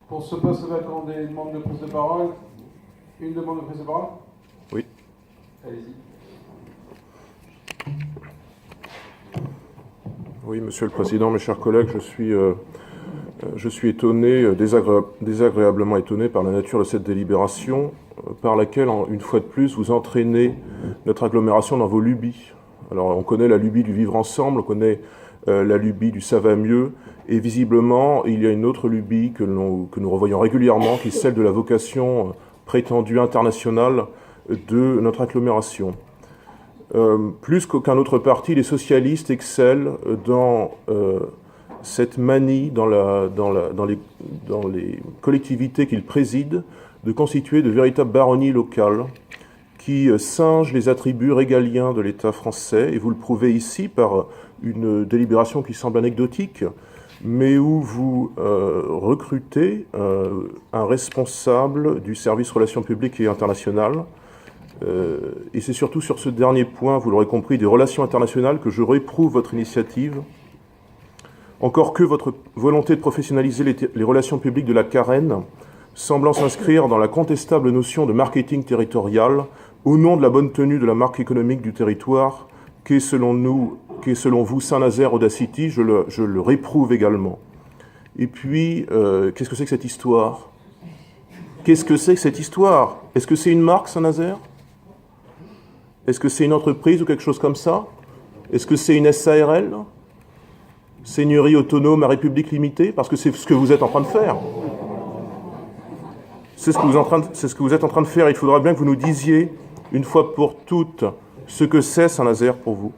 Pour ce poste vacant, des demandes de prise de parole. Une demande de prise de parole? Oui. Allez-y. Oui, Monsieur le Président, mes chers collègues, je suis étonné, désagréablement étonné par la nature de cette délibération, par laquelle, une fois de plus, vous entraînez notre agglomération dans vos lubies. Alors, on connaît la lubie du vivre ensemble, on connaît la lubie du ça va mieux, et visiblement, il y a une autre lubie que nous revoyons régulièrement, qui est celle de la vocation prétendue internationale de notre agglomération. Plus qu'aucun autre parti, les socialistes excellent dans cette manie, dans les collectivités qu'ils président, de constituer de véritables baronnies locales qui singent les attributs régaliens de l'État français, et vous le prouvez ici par une délibération qui semble anecdotique, mais où vous recrutez un responsable du service relations publiques et internationales. Et c'est surtout sur ce dernier point, vous l'aurez compris, des relations internationales que je réprouve votre initiative. Encore que votre volonté de professionnaliser les relations publiques de la Carène, semblant s'inscrire dans la contestable notion de marketing territorial, au nom de la bonne tenue de la marque économique du territoire, qu'est selon vous Saint-Nazaire Audacity, je le réprouve également. Et puis, qu'est-ce que c'est que cette histoire? Qu'est-ce que c'est que cette histoire? Est-ce que c'est une marque, Saint-Nazaire? Est-ce que c'est une entreprise ou quelque chose comme ça? Est-ce que c'est une SARL? Seigneurie autonome à République limitée? Parce que c'est ce que vous êtes en train de faire. C'est ce que vous êtes en train de faire. Il faudra bien que vous nous disiez, une fois pour toutes, ce que c'est Saint-Nazaire pour vous.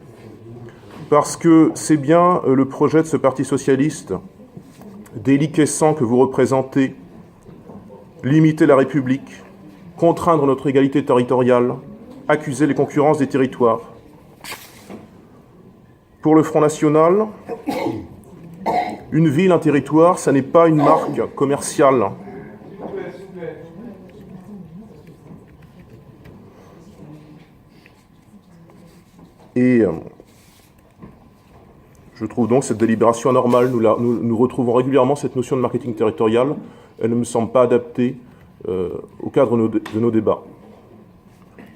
Parce que c'est bien le projet de ce parti socialiste, déliquescent que vous représentez, limiter la République, contraindre notre égalité territoriale, accuser les concurrences des territoires. Pour le Front National, une ville, un territoire, ça n'est pas une marque commerciale. Et je trouve donc cette délibération anormale. Nous retrouvons régulièrement cette notion de marketing territorial. Elle ne me semble pas adaptée au cadre de nos débats.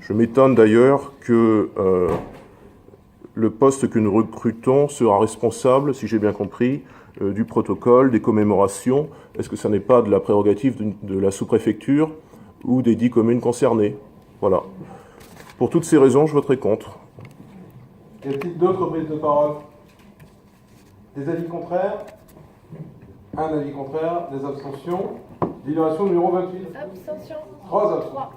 Je m'étonne d'ailleurs que le poste que nous recrutons sera responsable, si j'ai bien compris, du protocole, des commémorations. Est-ce que ça n'est pas de la prérogative de la sous-préfecture ou des 10 communes concernées? Voilà. Pour toutes ces raisons, je voterai contre. Y a-t-il d'autres prises de parole? Des avis contraires? Un avis contraire, des abstentions. Délibération numéro 28. Abstention. 3 abstentions.